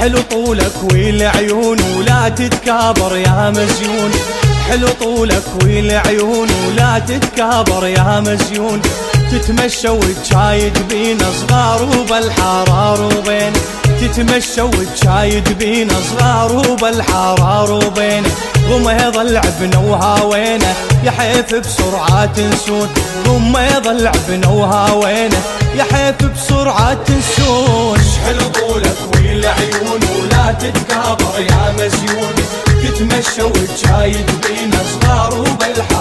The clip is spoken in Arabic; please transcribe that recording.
حلو طولك والعيون ولا تتكابر يا مزيون، حلو طولك والعيون ولا تتكابر يا مزيون، تتمشى وتشايد بينا صغار وبالحرار وبين، تتمشى وتشايد بينا صغار وبالحرار وبين، غميض لعبنا وهاوينا يا حيف بسرعة تنسون، غميض لعبنا وهاوينا يا حيف بسرعة تنسون. حلو طولك والعيون ولا تتكابر يا مزيون، تتمشى وتشايد بينا صغار وبالحرار